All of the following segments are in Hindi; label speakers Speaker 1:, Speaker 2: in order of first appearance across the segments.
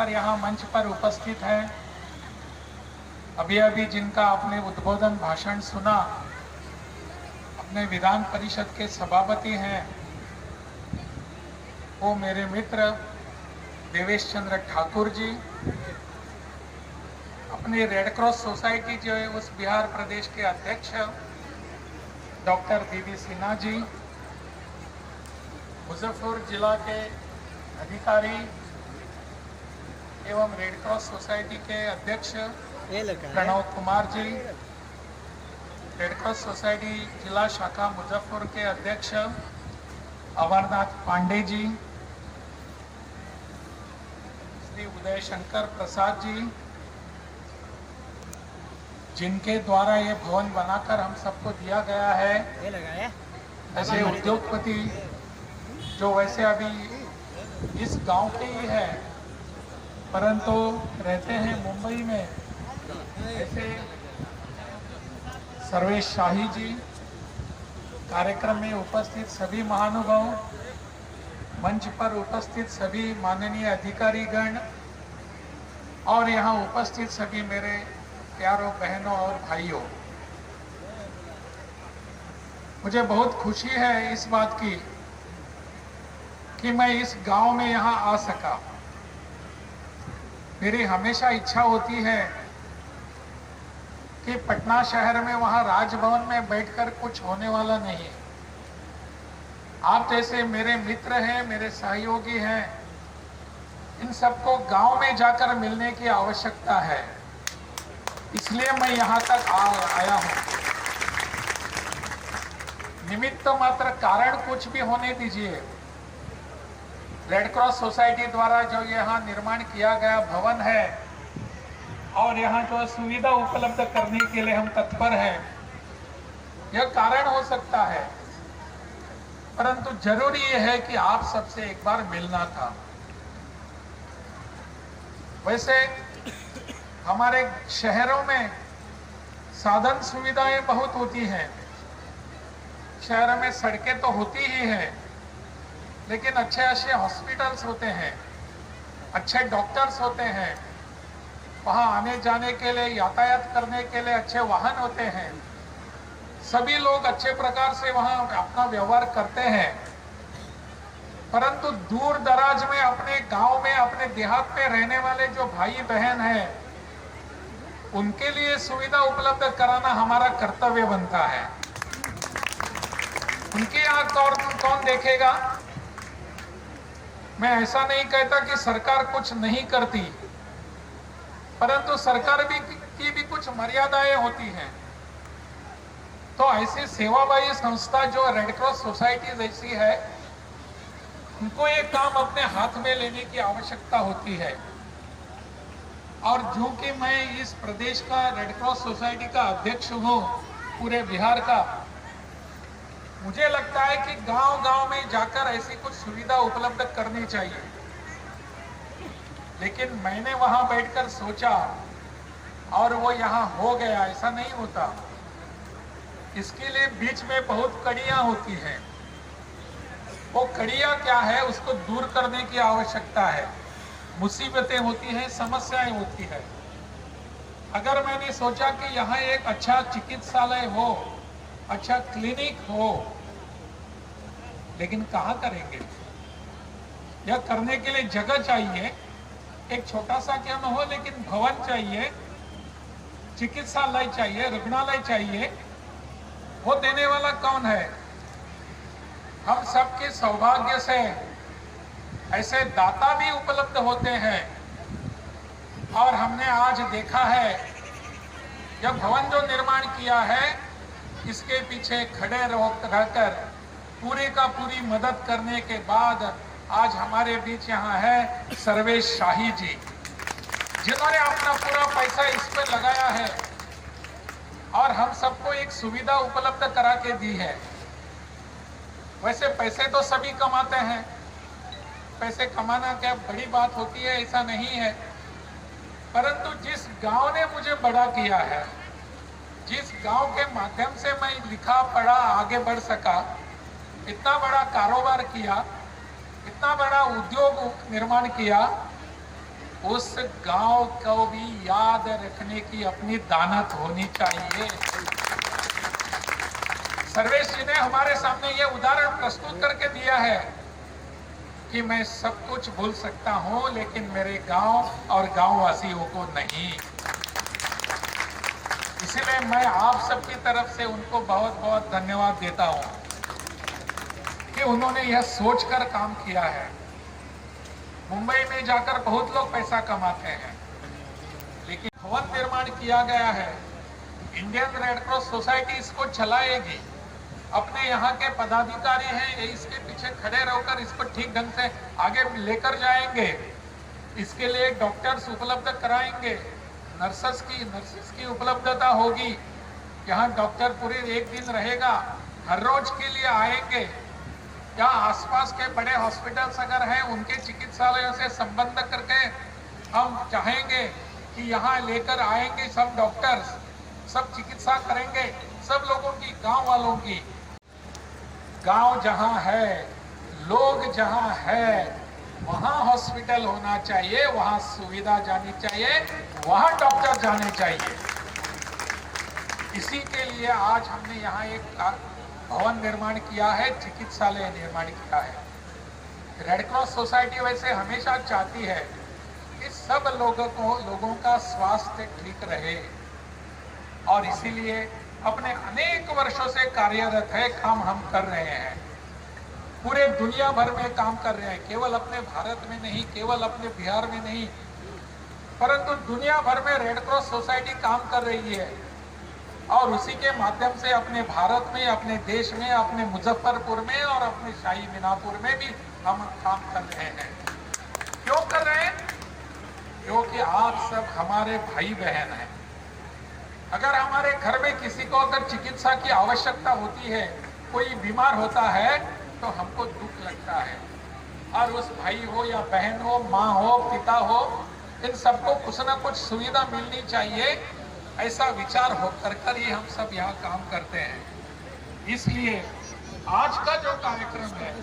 Speaker 1: पर यहाँ मंच पर उपस्थित हैं, अभी अभी जिनका आपने उद्बोधन भाषण सुना, अपने विधान परिषद के सभापति हैं, वो मेरे मित्र देवेश चंद्र ठाकुर जी, अपनी रेड क्रॉस सोसाइटी जो है उस बिहार प्रदेश के अध्यक्ष डॉक्टर बीबी सिन्हा जी, मुजफ्फरपुर जिला के अधिकारी एवं रेड क्रॉस सोसाइटी के अध्यक्ष Pranav Kumar ji, red cross society जिला शाखा मुजफ्फरपुर के अध्यक्ष अमरनाथ पांडे जी, श्री उदय शंकर प्रसाद जी, जिनके द्वारा ये भवन बनाकर हम सबको दिया गया है, ऐसे उद्योगपति जो वैसे अभी इस गांव के ही है परंतु रहते हैं मुंबई में, ऐसे सर्वेश शाही जी, कार्यक्रम में उपस्थित सभी महानुभाव, मंच पर उपस्थित सभी माननीय अधिकारीगण और यहाँ उपस्थित सभी मेरे प्यारों बहनों और भाइयों, मुझे बहुत खुशी है इस बात की कि मैं इस गांव में यहाँ आ सका। मेरी हमेशा इच्छा होती है कि पटना शहर में वहाँ राजभवन में बैठकर कुछ होने वाला नहीं। आप जैसे मेरे मित्र हैं, मेरे सहयोगी हैं, इन सबको गांव में जाकर मिलने की आवश्यकता है, इसलिए मैं यहाँ तक आया हूँ। निमित्त मात्र कारण कुछ भी होने दीजिए, रेड क्रॉस सोसाइटी द्वारा जो यहाँ निर्माण किया गया भवन है और यहाँ जो सुविधा उपलब्ध करने के लिए हम तत्पर हैं, यह कारण हो सकता है, परंतु जरूरी यह है कि आप सबसे एक बार मिलना था। वैसे हमारे शहरों में साधन सुविधाएं बहुत होती हैं, शहरों में सड़कें तो होती ही हैं, लेकिन अच्छे अच्छे हॉस्पिटल्स होते हैं, अच्छे डॉक्टर्स होते हैं, वहाँ आने जाने के लिए, यातायात करने के लिए अच्छे वाहन होते हैं, सभी लोग अच्छे प्रकार से वहाँ अपना व्यवहार करते हैं। परंतु दूर दराज में अपने गांव में, अपने देहात में रहने वाले जो भाई बहन हैं, उनके लिए सुविधा उपलब्ध कराना हमारा कर्तव्य बनता है। उनके यहाँ कौन देखेगा? मैं ऐसा नहीं कहता कि सरकार कुछ नहीं करती, परंतु सरकार की भी कुछ मर्यादाएं होती हैं। तो ऐसी सेवाभावी संस्था जो रेड क्रॉस सोसाइटी जैसी है, उनको ये काम अपने हाथ में लेने की आवश्यकता होती है। और जो कि मैं इस प्रदेश का रेड क्रॉस सोसाइटी का अध्यक्ष हूँ पूरे बिहार का, मुझे लगता है कि गांव-गांव में जाकर ऐसी कुछ सुविधा उपलब्ध करनी चाहिए। लेकिन मैंने वहां बैठकर सोचा और वो यहाँ हो गया, ऐसा नहीं होता। इसके लिए बीच में बहुत कड़ियां होती हैं। वो कड़ियां क्या है, उसको दूर करने की आवश्यकता है। मुसीबतें होती हैं, समस्याएं होती है। अगर मैंने सोचा कि यहाँ एक अच्छा चिकित्सालय हो, अच्छा क्लिनिक हो, लेकिन कहाँ करेंगे? यह करने के लिए जगह चाहिए, एक छोटा सा क्या न हो लेकिन भवन चाहिए, चिकित्सालय चाहिए, रुग्णालय चाहिए। वो देने वाला कौन है? हम सबके सौभाग्य से ऐसे दाता भी उपलब्ध होते हैं और हमने आज देखा है यह भवन जो निर्माण किया है, इसके पीछे खड़े रहकर पूरे का पूरी मदद करने के बाद आज हमारे बीच यहाँ है सर्वेश शाही जी, जिन्होंने अपना पूरा पैसा इस पर लगाया है और हम सबको एक सुविधा उपलब्ध करा के दी है। वैसे पैसे तो सभी कमाते हैं, पैसे कमाना क्या बड़ी बात होती है, ऐसा नहीं है, परंतु जिस गांव ने मुझे बड़ा किया है, जिस गांव के माध्यम से मैं लिखा पढ़ा आगे बढ़ सका, इतना बड़ा कारोबार किया, इतना बड़ा उद्योग निर्माण किया, उस गांव को भी याद रखने की अपनी दानत होनी चाहिए। सर्वेश जी ने हमारे सामने ये उदाहरण प्रस्तुत करके दिया है कि मैं सब कुछ भूल सकता हूं लेकिन मेरे गांव और गांववासियों को नहीं। इसलिए मैं आप सबकी तरफ से उनको बहुत बहुत धन्यवाद देता हूं कि उन्होंने यह सोचकर काम किया है। मुंबई में जाकर बहुत लोग पैसा कमाते हैं, लेकिन भवन निर्माण किया गया है, इंडियन रेड क्रॉस सोसाइटी इसको चलाएगी। अपने यहाँ के पदाधिकारी हैं, ये इसके पीछे खड़े रहकर इसको ठीक ढंग से आगे लेकर जाएंगे। इसके लिए डॉक्टर्स उपलब्ध कराएंगे, नर्सेस की उपलब्धता होगी। यहाँ डॉक्टर पूरे एक दिन रहेगा, हर रोज के लिए आएंगे। यहाँ आसपास के बड़े हॉस्पिटल्स अगर हैं, उनके चिकित्सालयों से संबंध करके हम चाहेंगे कि यहाँ लेकर आएंगे सब डॉक्टर्स, सब चिकित्सा करेंगे सब लोगों की, गांव वालों की। गांव जहां है, लोग जहां है, वहां हॉस्पिटल होना चाहिए, वहां सुविधा जानी चाहिए, वहां डॉक्टर जाने चाहिए। इसी के लिए आज हमने यहाँ एक भवन निर्माण किया है, चिकित्सालय निर्माण किया है। रेड क्रॉस सोसाइटी वैसे हमेशा चाहती है कि सब लोगों का स्वास्थ्य ठीक रहे, और इसीलिए अपने अनेक वर्षों से कार्यरत है, काम हम कर रहे हैं। पूरे दुनिया भर में काम कर रहे हैं, केवल अपने भारत में नहीं, केवल अपने बिहार में नहीं, परंतु दुनिया भर में रेड क्रॉस सोसाइटी काम कर रही है। और उसी के माध्यम से अपने भारत में, अपने देश में, अपने मुजफ्फरपुर में और अपने शाही मीनापुर में भी हम काम कर रहे हैं। क्यों कर रहे हैं? क्योंकि आप सब हमारे भाई बहन हैं। अगर हमारे घर में किसी को अगर चिकित्सा की आवश्यकता होती है, कोई बीमार होता है, तो हमको दुख लगता है। और उस भाई हो या बहन हो, माँ हो, पिता हो, इन सबको कुछ ना कुछ सुविधा मिलनी चाहिए, ऐसा विचार होकर कर ही हम सब यहाँ काम करते हैं। इसलिए आज का जो कार्यक्रम है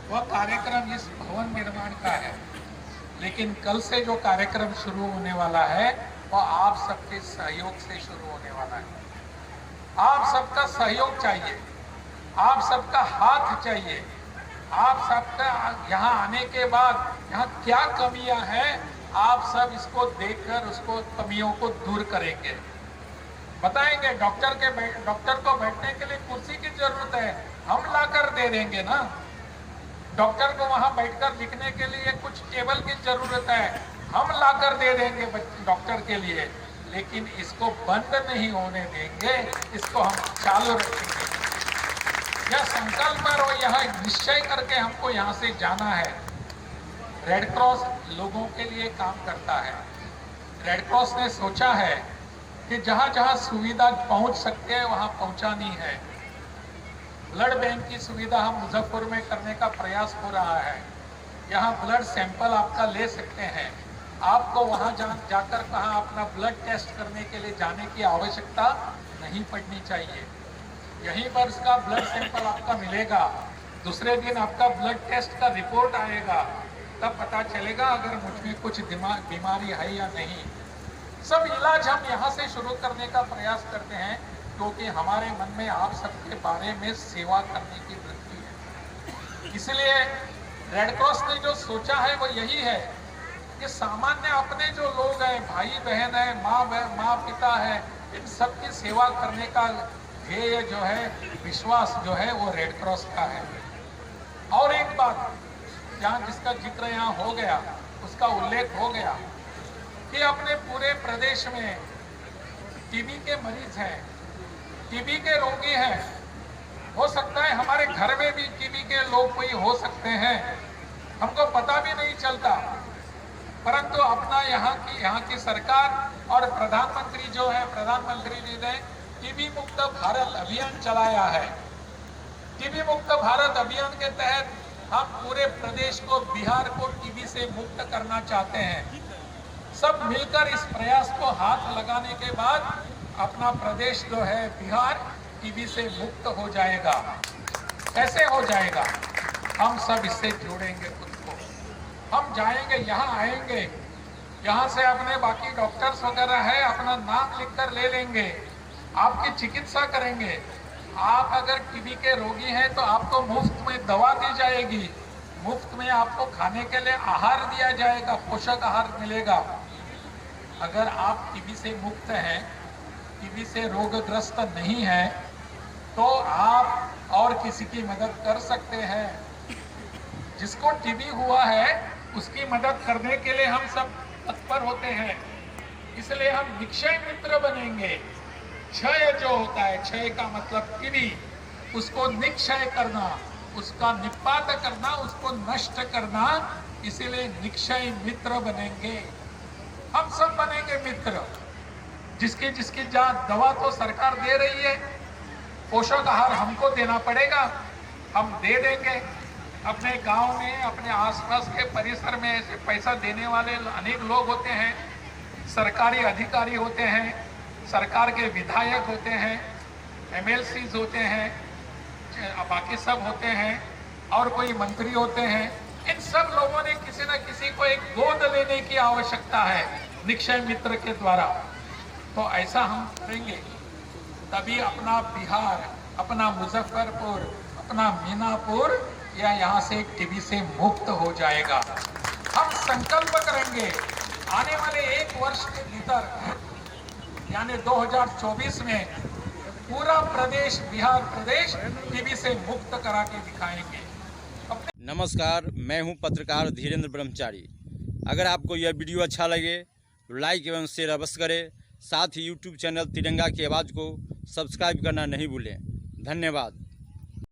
Speaker 1: वह कार्यक्रम इस भवन निर्माण का है, लेकिन कल से जो कार्यक्रम शुरू होने वाला है वह आप सबके सहयोग से शुरू होने वाला है। आप सबका सहयोग चाहिए, आप सबका हाथ चाहिए। आप सबका यहाँ आने के बाद यहाँ क्या कमियां हैं, आप सब इसको देखकर उसको कमियों को दूर करेंगे, बताएंगे। डॉक्टर को बैठने के लिए कुर्सी की जरूरत है, हम लाकर दे देंगे ना। डॉक्टर को वहां बैठकर लिखने के लिए कुछ टेबल की जरूरत है, हम लाकर दे देंगे डॉक्टर के लिए। लेकिन इसको बंद नहीं होने देंगे, इसको हम चालू रखेंगे। यह संकल्प और यह निश्चय करके हमको यहाँ से जाना है। रेड क्रॉस लोगों के लिए काम करता है। रेड क्रॉस ने सोचा है कि जहाँ जहाँ सुविधा पहुँच सकते हैं वहाँ पहुँचानी है। ब्लड बैंक की सुविधा हम मुजफ्फरपुर में करने का प्रयास हो रहा है। यहाँ ब्लड सैंपल आपका ले सकते हैं, आपको वहाँ जाकर कहाँ अपना ब्लड टेस्ट करने के लिए जाने की आवश्यकता नहीं पड़नी चाहिए। यहीं पर इसका ब्लड सैंपल आपका मिलेगा, दूसरे दिन आपका ब्लड टेस्ट का रिपोर्ट आएगा, तब पता चलेगा अगर मुझ में कुछ बीमारी है या नहीं। सब इलाज हम यहाँ से शुरू करने का प्रयास करते हैं, क्योंकि हमारे मन में आप सबके बारे में सेवा करने की वृत्ति है। इसलिए रेड क्रॉस ने जो सोचा है वो यही है कि सामान्य अपने जो लोग हैं, भाई बहन है, माँ पिता है, इन सब की सेवा करने का ध्येय जो है, विश्वास जो है, वो रेड क्रॉस का है। और एक बात जहाँ जिसका जिक्र यहाँ हो गया, उसका उल्लेख हो गया कि अपने पूरे प्रदेश में टीबी के मरीज हैं, टीबी के रोगी हैं। हो सकता है हमारे घर में भी टीबी के लोग कोई हो सकते हैं, हमको पता भी नहीं चलता। परंतु अपना यहाँ की सरकार और प्रधानमंत्री जो है, प्रधानमंत्री जी ने टीबी मुक्त भारत अभियान चलाया है। टीबी मुक्त भारत अभियान के तहत हम पूरे प्रदेश को, बिहार को टीबी से मुक्त करना चाहते हैं। सब मिलकर इस प्रयास को हाथ लगाने के बाद अपना प्रदेश जो है बिहार टीबी से मुक्त हो जाएगा। कैसे हो जाएगा? हम सब इससे जोड़ेंगे खुद को। हम जाएंगे, यहाँ आएंगे, यहाँ से अपने बाकी डॉक्टर्स वगैरह है, अपना नाम लिखकर ले लेंगे, आपकी चिकित्सा करेंगे। आप अगर टीबी के रोगी हैं तो आपको मुफ्त में दवा दी जाएगी, मुफ्त में आपको खाने के लिए आहार दिया जाएगा, पोषक आहार मिलेगा। अगर आप टीबी से मुक्त हैं, टीबी से रोगग्रस्त नहीं हैं, तो आप और किसी की मदद कर सकते हैं। जिसको टीबी हुआ है उसकी मदद करने के लिए हम सब तत्पर होते हैं, इसलिए हम निक्षय मित्र बनेंगे। क्षय जो होता है, क्षय का मतलब टीबी, उसको निक्षय करना, उसका निपात करना, उसको नष्ट करना, इसीलिए निक्षय मित्र बनेंगे। हम सब बनेंगे मित्र। जिसकी जिसकी दवा तो सरकार दे रही है, पोषक आहार हमको देना पड़ेगा, हम दे देंगे। अपने गांव में, अपने आसपास के परिसर में ऐसे पैसा देने वाले अनेक लोग होते हैं, सरकारी अधिकारी होते हैं, सरकार के विधायक होते हैं, एमएलसीज होते हैं, बाकी सब होते हैं, और कोई मंत्री होते हैं। इन सब लोगों ने किसी न किसी को एक गोद लेने की आवश्यकता है निक्षय मित्र के द्वारा। तो ऐसा हम करेंगे, तभी अपना बिहार, अपना मुजफ्फरपुर, अपना मीनापुर या यहाँ से टीबी से मुक्त हो जाएगा। हम संकल्प करेंगे आने वाले 1 वर्ष के भीतर, यानी 2024 में पूरा प्रदेश, बिहार प्रदेश टीबी से मुक्त करा के दिखाएंगे।
Speaker 2: नमस्कार, मैं हूं पत्रकार धीरेन्द्र ब्रह्मचारी। अगर आपको यह वीडियो अच्छा लगे तो लाइक एवं शेयर अवश्य करें। साथ ही यूट्यूब चैनल तिरंगा की आवाज़ को सब्सक्राइब करना नहीं भूलें। धन्यवाद।